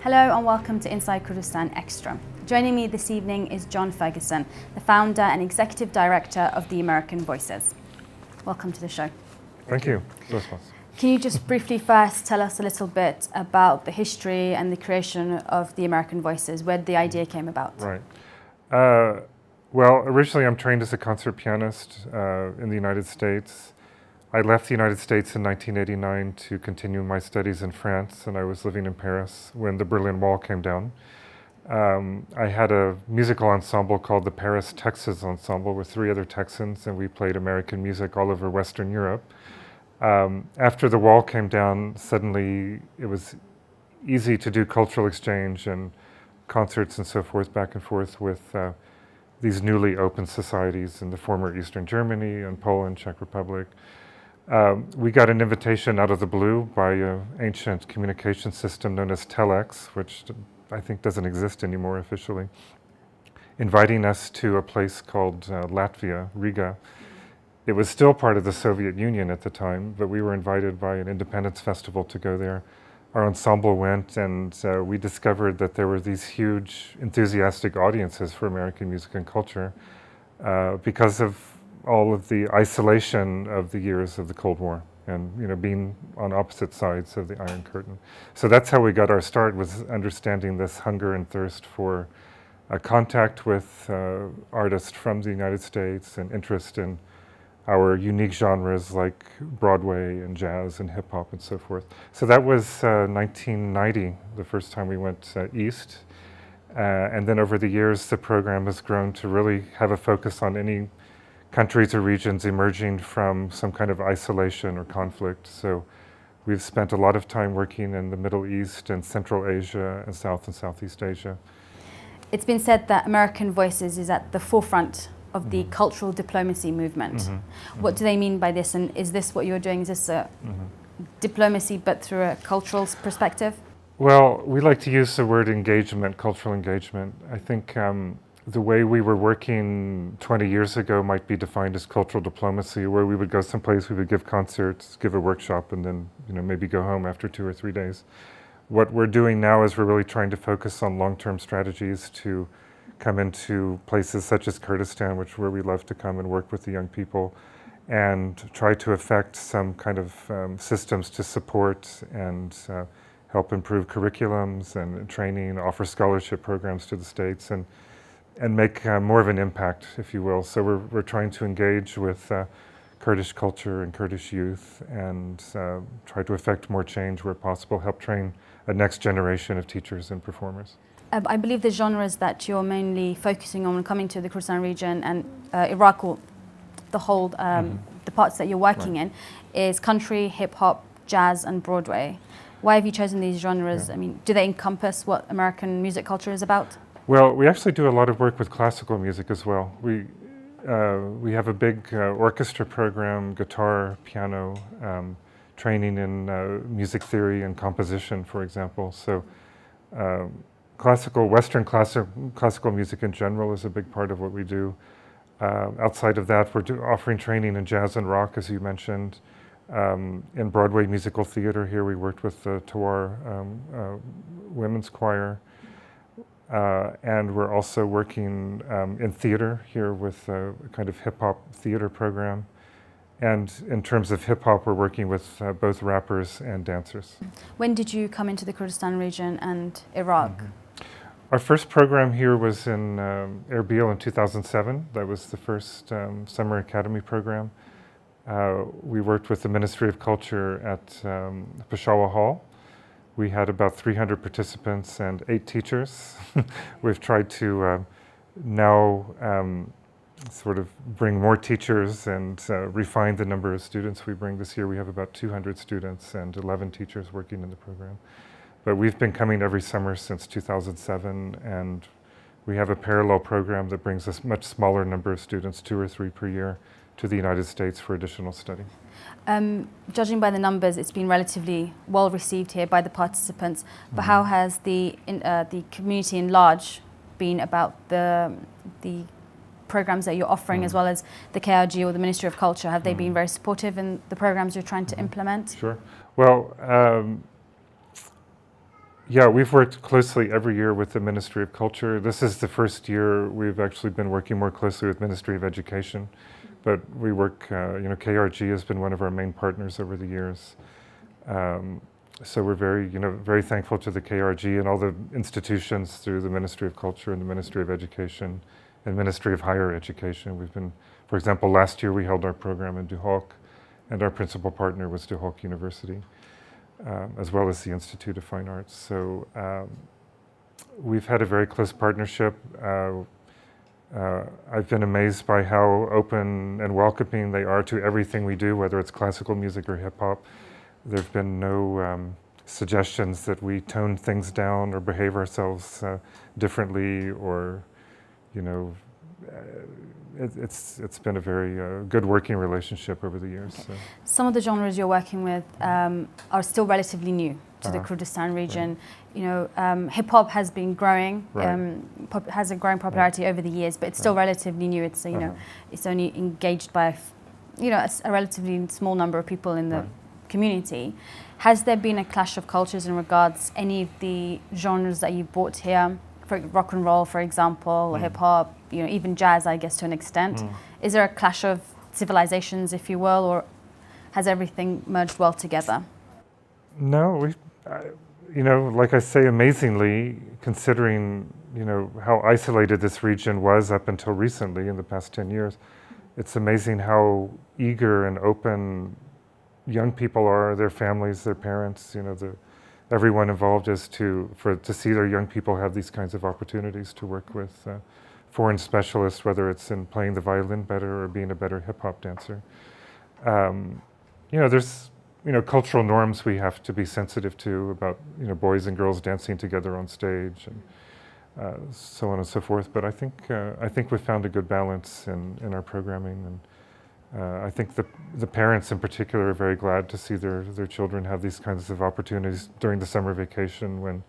Hello and welcome to Inside Kurdistan Extra. Joining me this evening is John Ferguson, the founder and executive director of the American Voices. Welcome to the show. Thank you. Can you just briefly first tell us a little bit about the history and the creation of the American Voices, where the idea came about? Right. Well, originally I'm trained as a concert pianist in the United States. I left the United States in 1989 to continue my studies in France, and I was living in Paris when the Berlin Wall came down. I had a musical ensemble called the Paris Texas Ensemble with 3 other Texans, and we played American music all over Western Europe. After the wall came down, suddenly it was easy to do cultural exchange and concerts and so forth, back and forth with these newly open societies in the former Eastern Germany and Poland, Czech Republic. We got an invitation out of the blue by an ancient communication system known as Telex, which I think doesn't exist anymore officially, inviting us to a place called Latvia, Riga. It was still part of the Soviet Union at the time, but we were invited by an independence festival to go there. Our ensemble went, and we discovered that there were these huge, enthusiastic audiences for American music and culture because of all of the isolation of the years of the Cold War and, you know, being on opposite sides of the Iron Curtain. So that's how we got our start, was understanding this hunger and thirst for contact with artists from the United States and interest in our unique genres like Broadway and jazz and hip hop and so forth. So that was 1990, the first time we went east. And then over the years, the program has grown to really have a focus on any countries or regions emerging from some kind of isolation or conflict. So we've spent a lot of time working in the Middle East and Central Asia and South and Southeast Asia. It's been said that American Voices is at the forefront of the cultural diplomacy movement. What do they mean by this, and is this what you're doing? Is this a diplomacy but through a cultural perspective? Well, we like to use the word engagement, cultural engagement. I think the way we were working 20 years ago might be defined as cultural diplomacy, where we would go someplace, we would give concerts, give a workshop, and then, you know, maybe go home after 2 or 3 days. What we're doing now is we're really trying to focus on long-term strategies to come into places such as Kurdistan, where we love to come and work with the young people, and try to affect some kind of systems to support and help improve curriculums and training, offer scholarship programs to the States, and make more of an impact, if you will. So we're trying to engage with Kurdish culture and Kurdish youth and try to affect more change where possible, help train a next generation of teachers and performers. I believe the genres that you're mainly focusing on when coming to the Kurdistan region and Iraq, or the whole, the parts that you're working in, is country, hip hop, jazz and Broadway. Why have you chosen these genres? I mean, do they encompass what American music culture is about? Well, we actually do a lot of work with classical music as well. We have a big orchestra program, guitar, piano, training in music theory and composition, for example. So Western classical music in general is a big part of what we do. Outside of that, we're offering training in jazz and rock, as you mentioned. In Broadway musical theater here, we worked with the Tawar Women's Choir. And we're also working in theater here with a kind of hip-hop theater program. And in terms of hip-hop, we're working with both rappers and dancers. When did you come into the Kurdistan region and Iraq? Our first program here was in Erbil in 2007. That was the first summer academy program. We worked with the Ministry of Culture at Peshawar Hall. We had about 300 participants and 8 teachers. We've tried to now sort of bring more teachers and refine the number of students we bring. This year we have about 200 students and 11 teachers working in the program. But we've been coming every summer since 2007, and we have a parallel program that brings us much smaller number of students, 2 or 3 per year, to the United States for additional study. Judging by the numbers, it's been relatively well received here by the participants, but how has the community in large been about the programs that you're offering, as well as the KRG or the Ministry of Culture? Have they been very supportive in the programs you're trying to implement? Sure. Well, Yeah, we've worked closely every year with the Ministry of Culture. This is the first year we've actually been working more closely with Ministry of Education, but we work, KRG has been one of our main partners over the years. So we're very thankful to the KRG and all the institutions through the Ministry of Culture and the Ministry of Education and Ministry of Higher Education. We've been, for example, last year we held our program in Duhok, and our principal partner was Duhok University, as well as the Institute of Fine Arts. So we've had a very close partnership. I've been amazed by how open and welcoming they are to everything we do, whether it's classical music or hip hop. There have been no suggestions that we tone things down or behave ourselves differently, or, it's been a very good working relationship over the years. So. Some of the genres you're working with are still relatively new to the Kurdistan region. Right. Hip hop has been growing, right. Has a growing popularity right. over the years, but it's still relatively new. It's it's only engaged by a relatively small number of people in the right. community. Has there been a clash of cultures in regards any of the genres that you brought here? For rock and roll, for example, or hip hop, even jazz, I guess, to an extent. Is there a clash of civilizations, if you will, or has everything merged well together? No, like I say, amazingly, considering, how isolated this region was up until recently in the past 10 years, it's amazing how eager and open young people are, their families, their parents, everyone involved is to see their young people have these kinds of opportunities to work with foreign specialists, whether it's in playing the violin better or being a better hip hop dancer. There's cultural norms we have to be sensitive to about boys and girls dancing together on stage and so on and so forth. But I think we've found a good balance in our programming, and I think the parents in particular are very glad to see their children have these kinds of opportunities during the summer vacation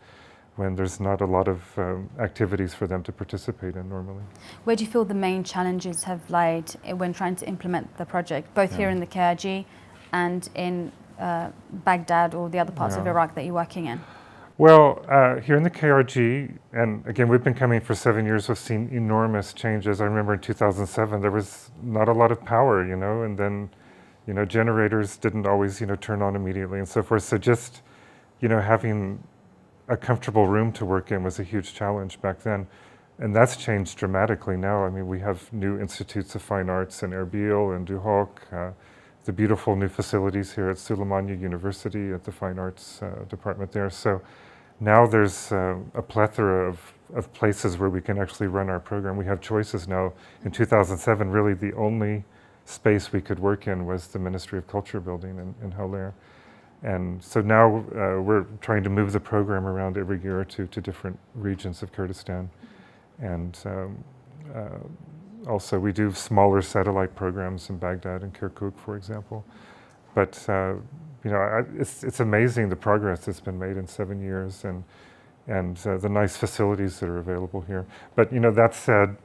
when there's not a lot of activities for them to participate in normally. Where do you feel the main challenges have lied when trying to implement the project, both here in the KRG and in Baghdad or the other parts of Iraq that you're working in? Well, here in the KRG, and again, we've been coming for 7 years, we've seen enormous changes. I remember in 2007, there was not a lot of power, and then, generators didn't always, turn on immediately and so forth. So just, having a comfortable room to work in was a huge challenge back then. And that's changed dramatically now. I mean, we have new institutes of fine arts in Erbil and Duhok, the beautiful new facilities here at Suleimania University at the Fine Arts Department there. So now there's a plethora of places where we can actually run our program. We have choices now. In 2007, really the only space we could work in was the Ministry of Culture building in Haller. And so now we're trying to move the program around every year or two to different regions of Kurdistan. And also we do smaller satellite programs in Baghdad and Kirkuk, for example. But it's amazing the progress that's been made in 7 years, and the nice facilities that are available here. But that said,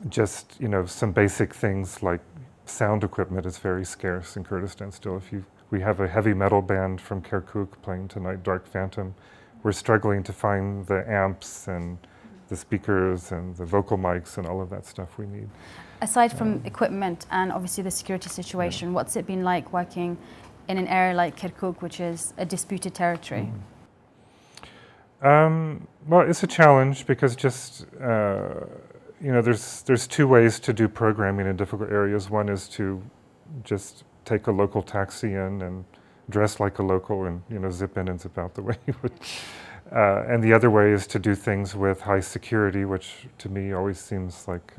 just some basic things like sound equipment is very scarce in Kurdistan still. We have a heavy metal band from Kirkuk playing tonight, Dark Phantom. We're struggling to find the amps and the speakers and the vocal mics and all of that stuff we need. Aside from equipment and obviously the security situation, what's it been like working in an area like Kirkuk, which is a disputed territory? Well, it's a challenge because just there's two ways to do programming in difficult areas. One is to just take a local taxi in and dress like a local and zip in and zip out the way you would. And the other way is to do things with high security, which to me always seems like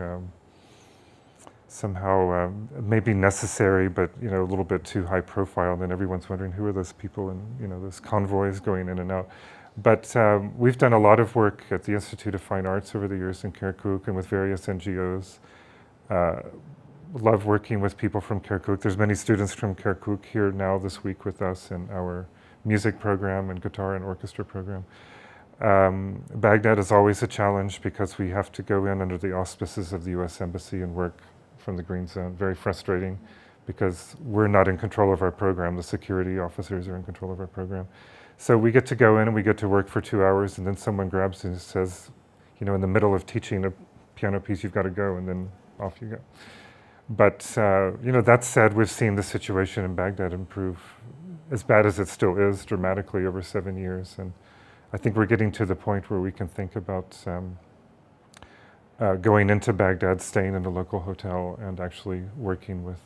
somehow maybe necessary, but a little bit too high profile. Then everyone's wondering who are those people and those convoys going in and out. But we've done a lot of work at the Institute of Fine Arts over the years in Kirkuk and with various NGOs. Love working with people from Kirkuk. There's many students from Kirkuk here now this week with us in our music program and guitar and orchestra program. Baghdad is always a challenge because we have to go in under the auspices of the US Embassy and work from the Green Zone. Very frustrating, because we're not in control of our program. The security officers are in control of our program. So we get to go in and we get to work for 2 hours, and then someone grabs and says, you know, in the middle of teaching a piano piece, you've got to go, and then off you go. But, you know, that said, we've seen the situation in Baghdad improve, as bad as it still is, dramatically over 7 years. And I think we're getting to the point where we can think about going into Baghdad, staying in a local hotel, and actually working with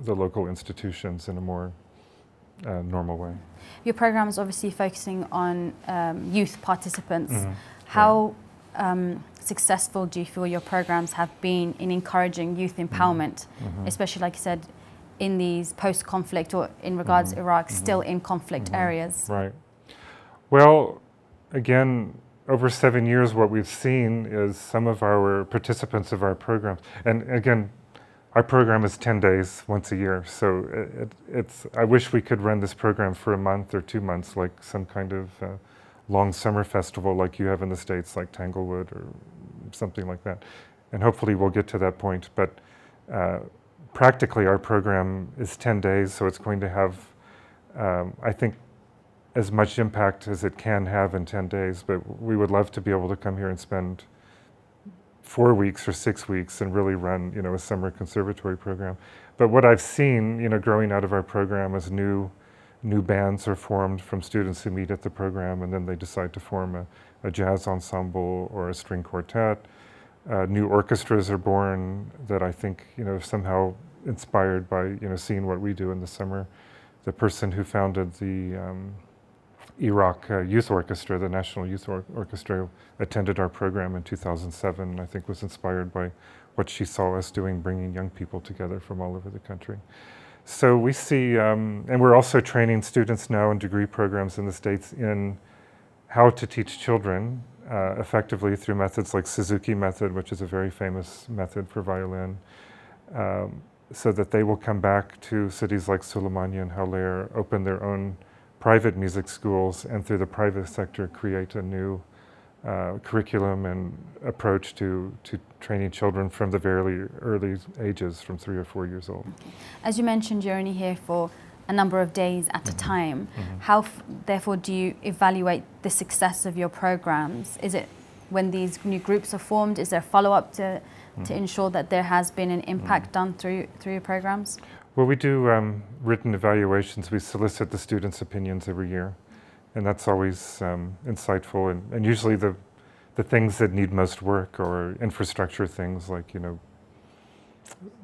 the local institutions in a more normal way. Your program is obviously focusing on youth participants. How successful do you feel your programs have been in encouraging youth empowerment, especially, like you said, in these post-conflict, or in regards to Iraq, still in conflict areas? Right. Well, again, over 7 years, what we've seen is some of our participants of our programs, and again, our program is 10 days once a year, so I wish we could run this program for a month or 2 months, like some kind of long summer festival like you have in the States, like Tanglewood or something like that. And hopefully we'll get to that point. But practically our program is 10 days, so it's going to have, I think, as much impact as it can have in 10 days. But we would love to be able to come here and spend 4 weeks or 6 weeks and really run, you know, a summer conservatory program. But what I've seen, you know, growing out of our program is new bands are formed from students who meet at the program, and then they decide to form a jazz ensemble or a string quartet. New orchestras are born that I think, you know, somehow inspired by, you know, seeing what we do in the summer. The person who founded the Iraq Youth Orchestra, the National Youth Orchestra, attended our program in 2007, and I think was inspired by what she saw us doing, bringing young people together from all over the country. So we see, and we're also training students now in degree programs in the States in how to teach children effectively through methods like Suzuki method, which is a very famous method for violin, so that they will come back to cities like Suleimania and Haller, open their own private music schools, and through the private sector create a new curriculum and approach to training children from the very early ages, from 3 or 4 years old. As you mentioned, you're only here for a number of days at a time. How, therefore, do you evaluate the success of your programs? Is it when these new groups are formed? Is there follow-up to ensure that there has been an impact done through your programs? Well, we do written evaluations. We solicit the students' opinions every year, and that's always insightful. And usually the things that need most work are infrastructure things like, you know,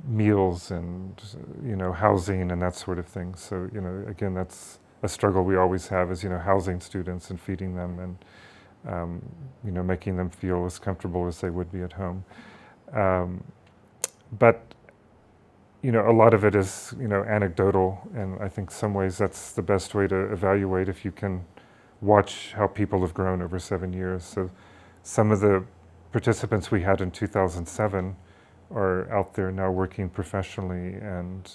meals and, you know, housing and that sort of thing. So, you know, again, that's a struggle we always have, is, you know, housing students and feeding them and, you know, making them feel as comfortable as they would be at home. But, you know, a lot of it is, you know, anecdotal, and I think some ways that's the best way to evaluate, if you can watch how people have grown over 7 years. So some of the participants we had in 2007 are out there now working professionally, and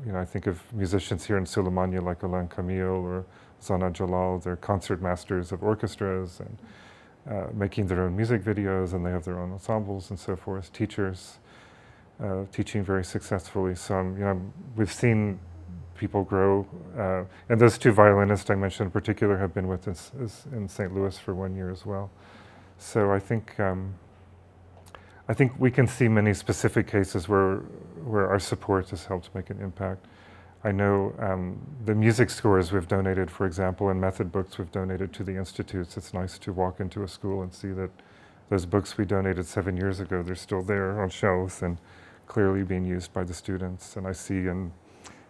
you know, I think of musicians here in Suleimania like Alain Camille or Zana Jalal. They're concert masters of orchestras and making their own music videos, and they have their own ensembles and so forth. Teachers teaching very successfully. So you know, we've seen people grow, and those two violinists I mentioned in particular have been with us in St. Louis for 1 year as well. So I think we can see many specific cases where our support has helped make an impact. I know the music scores we've donated, for example, and method books we've donated to the institutes. It's nice to walk into a school and see that those books we donated 7 years ago, they're still there on shelves and clearly being used by the students. And I see in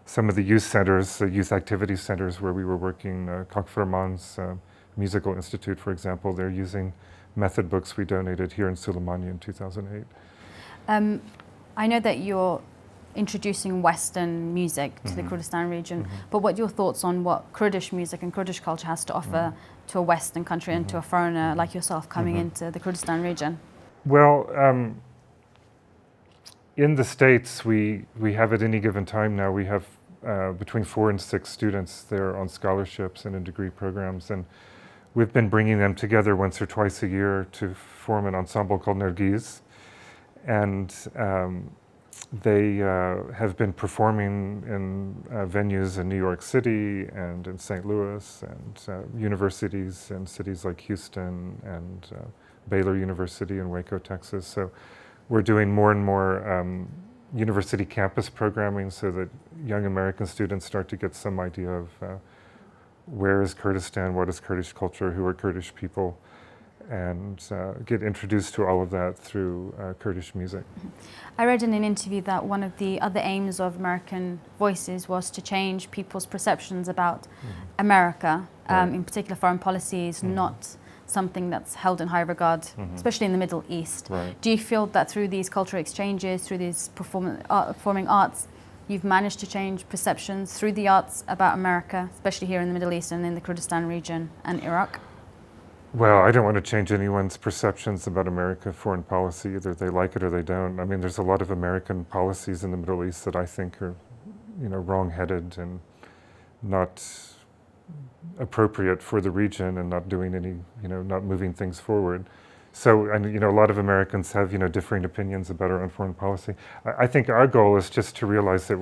some of the youth centers, the youth activity centers where we were working, Cockferman's Musical Institute, for example, they're using method books we donated here in Suleimania in 2008. I know that you're introducing Western music to the Kurdistan region, but what are your thoughts on what Kurdish music and Kurdish culture has to offer to a Western country and to a foreigner like yourself coming into the Kurdistan region? Well, in the States, we have at any given time now, we have between 4 and 6 students there on scholarships and in degree programs, and we've been bringing them together once or twice a year to form an ensemble called Nergiz. And they have been performing in venues in New York City and in St. Louis and universities in cities like Houston and Baylor University in Waco, Texas. So we're doing more and more university campus programming so that young American students start to get some idea of where is Kurdistan, what is Kurdish culture, who are Kurdish people, and get introduced to all of that through Kurdish music. I read in an interview that one of the other aims of American Voices was to change people's perceptions about America, in particular foreign policy is not something that's held in high regard, especially in the Middle East. Right. Do you feel that through these cultural exchanges, through these performing arts, you've managed to change perceptions through the arts about America, especially here in the Middle East and in the Kurdistan region and Iraq? Well, I don't want to change anyone's perceptions about America foreign policy. Either they like it or they don't. I mean, there's a lot of American policies in the Middle East that I think are, wrong-headed and not appropriate for the region and not doing any, not moving things forward. So, and a lot of Americans have, differing opinions about our own foreign policy. I think our goal is just to realize that,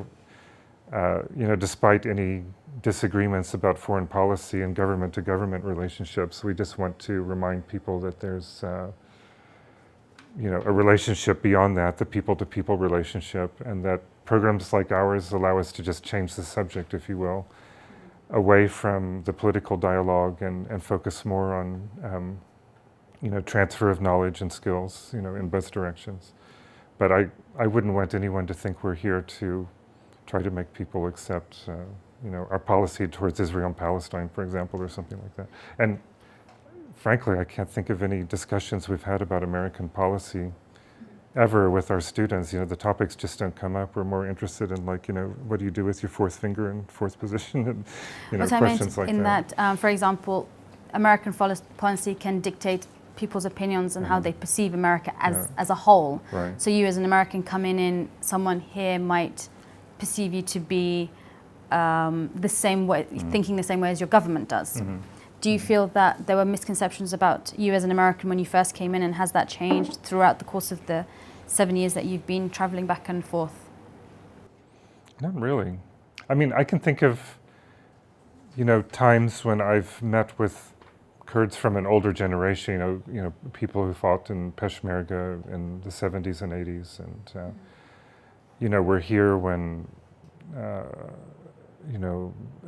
despite any disagreements about foreign policy and government-to-government relationships, we just want to remind people that there's, a relationship beyond that, the people-to-people relationship, and that programs like ours allow us to just change the subject, if you will, away from the political dialogue and focus more on, transfer of knowledge and skills, in both directions. But I wouldn't want anyone to think we're here to try to make people accept, our policy towards Israel and Palestine, for example, or something like that. And frankly, I can't think of any discussions we've had about American policy ever with our students. The topics just don't come up. We're more interested in, like, what do you do with your fourth finger in fourth position, and, questions like that. In that, for example, American policy can dictate people's opinions and how they perceive America as a whole. Right. So you as an American coming in, someone here might perceive you to be the same way, thinking the same way as your government does. Do you feel that there were misconceptions about you as an American when you first came in, and has that changed throughout the course of the 7 years that you've been traveling back and forth? Not really. I mean, I can think of, times when I've met with Kurds from an older generation, people who fought in Peshmerga in the 70s and 80s, and, were here when,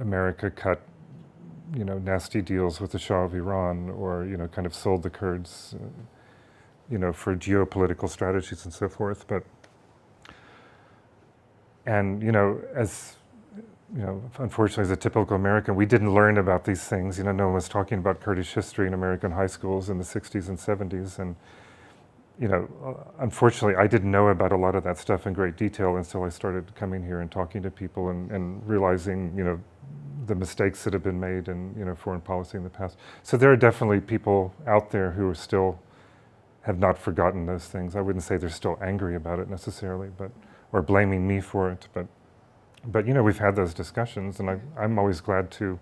America cut, nasty deals with the Shah of Iran, or, kind of sold the Kurds, for geopolitical strategies and so forth. But, and, as, unfortunately, as a typical American, we didn't learn about these things. No one was talking about Kurdish history in American high schools in the 60s and 70s. And, unfortunately, I didn't know about a lot of that stuff in great detail until I started coming here and talking to people and realizing, the mistakes that have been made in, foreign policy in the past. So there are definitely people out there who are still have not forgotten those things. I wouldn't say they're still angry about it necessarily, or blaming me for it, but we've had those discussions, and I'm always glad to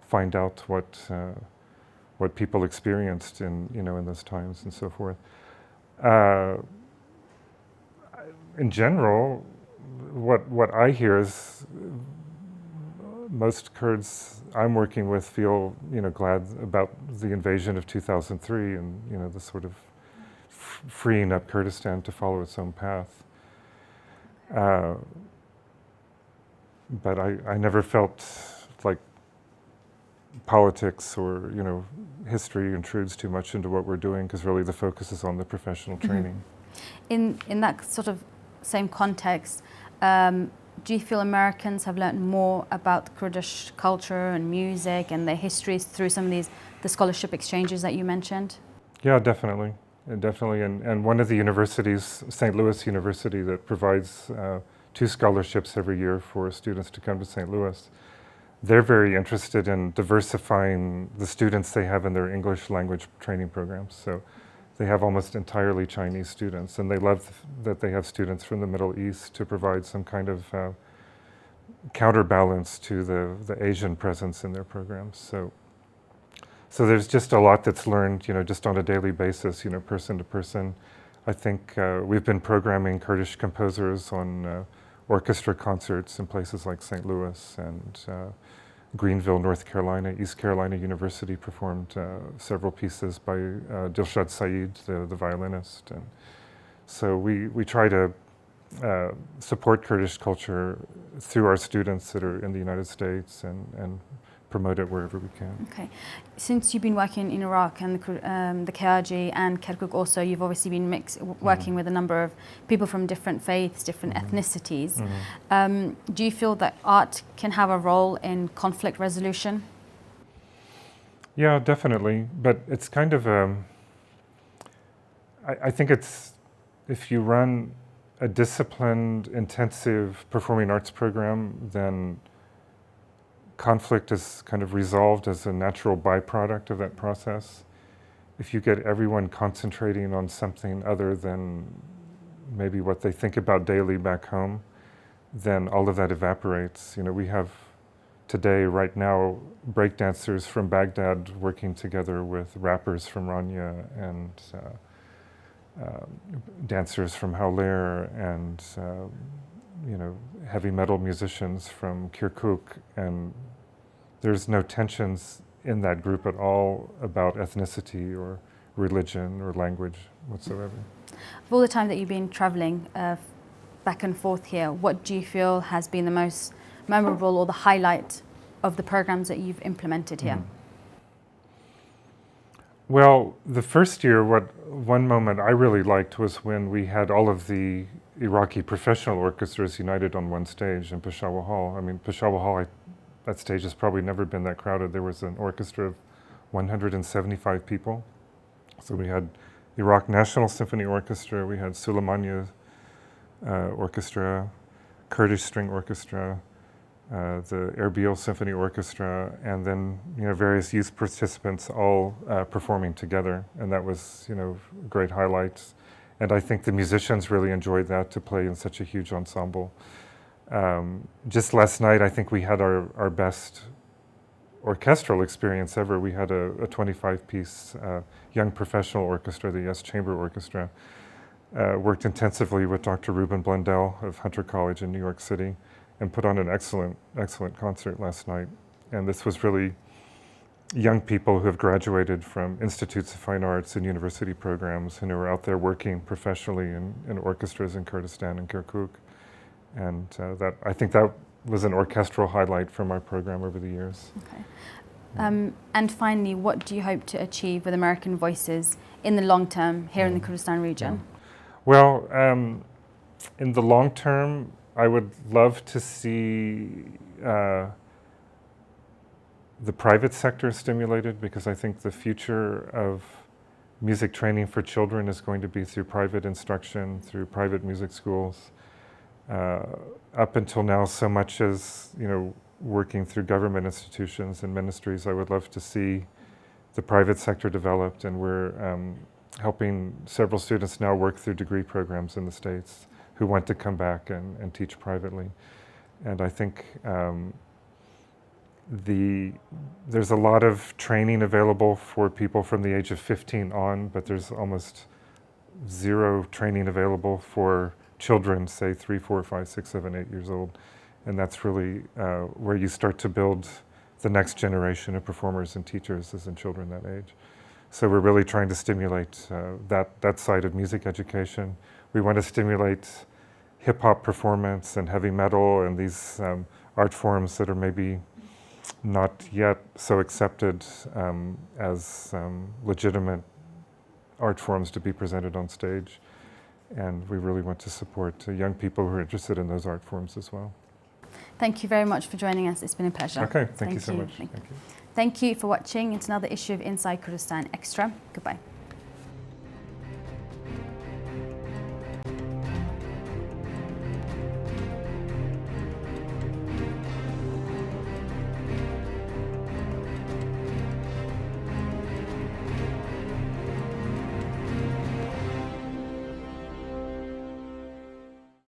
find out what people experienced in those times and so forth. In general, what I hear is most Kurds I'm working with feel glad about the invasion of 2003 and the sort of freeing up Kurdistan to follow its own path. But I never felt like politics or history intrudes too much into what we're doing, because really the focus is on the professional training. In that sort of same context, do you feel Americans have learned more about Kurdish culture and music and their histories through some of the scholarship exchanges that you mentioned? Yeah, definitely. Definitely. And one of the universities, St. Louis University, that provides 2 scholarships every year for students to come to St. Louis, they're very interested in diversifying the students they have in their English language training programs. So they have almost entirely Chinese students, and they love that they have students from the Middle East to provide some kind of counterbalance to the Asian presence in their programs. So there's just a lot that's learned, just on a daily basis, person to person. I think we've been programming Kurdish composers on orchestra concerts in places like St. Louis and Greenville, North Carolina. East Carolina University performed several pieces by Dilshad Saeed, the violinist. And so we try to support Kurdish culture through our students that are in the United States and promote it wherever we can. Okay. Since you've been working in Iraq and the KRG and Kirkuk also, you've obviously been working with a number of people from different faiths, different ethnicities. Do you feel that art can have a role in conflict resolution? Yeah, definitely. But it's kind of, I think it's, if you run a disciplined, intensive performing arts program, then conflict is kind of resolved as a natural byproduct of that process. If you get everyone concentrating on something other than maybe what they think about daily back home, then all of that evaporates. You know, we have today, right now, breakdancers from Baghdad working together with rappers from Rania and dancers from Haulair and you know, heavy metal musicians from Kirkuk, and there's no tensions in that group at all about ethnicity or religion or language whatsoever. Of all the time that you've been travelling back and forth here, what do you feel has been the most memorable or the highlight of the programs that you've implemented here? Well, the first year, one moment I really liked was when we had all of the Iraqi professional orchestras united on one stage in Peshawar Hall. I mean, Peshawar Hall, that stage has probably never been that crowded. There was an orchestra of 175 people. So we had Iraq National Symphony Orchestra, we had Suleimania Orchestra, Kurdish String Orchestra, the Erbil Symphony Orchestra, and then, you know, various youth participants all performing together, and that was, you know, great highlights. And I think the musicians really enjoyed that, to play in such a huge ensemble. Just last night, I think we had our best orchestral experience ever. We had a 25-piece young professional orchestra, the Yes Chamber Orchestra, worked intensively with Dr. Ruben Blundell of Hunter College in New York City, and put on an excellent concert last night. And this was really young people who have graduated from institutes of fine arts and university programs and who are out there working professionally in orchestras in Kurdistan and Kirkuk. And I think that was an orchestral highlight from our program over the years. Okay. And finally, what do you hope to achieve with American Voices in the long term here in the Kurdistan region? Well, in the long term, I would love to see the private sector stimulated, because I think the future of music training for children is going to be through private instruction, through private music schools. Up until now, so much as, you know, working through government institutions and ministries, I would love to see the private sector developed, and we're helping several students now work through degree programs in the States who want to come back and teach privately. And I think there's a lot of training available for people from the age of 15 on, but there's almost zero training available for children, say 3, 4, 5, 6, 7, 8 years old. And that's really where you start to build the next generation of performers and teachers, is in children that age. So we're really trying to stimulate that side of music education. We want to stimulate hip-hop performance and heavy metal and these art forms that are maybe not yet so accepted as legitimate art forms to be presented on stage. And we really want to support young people who are interested in those art forms as well. Thank you very much for joining us. It's been a pleasure. Okay, thank you so much. Thank you for watching. It's another issue of Inside Kurdistan Extra. Goodbye.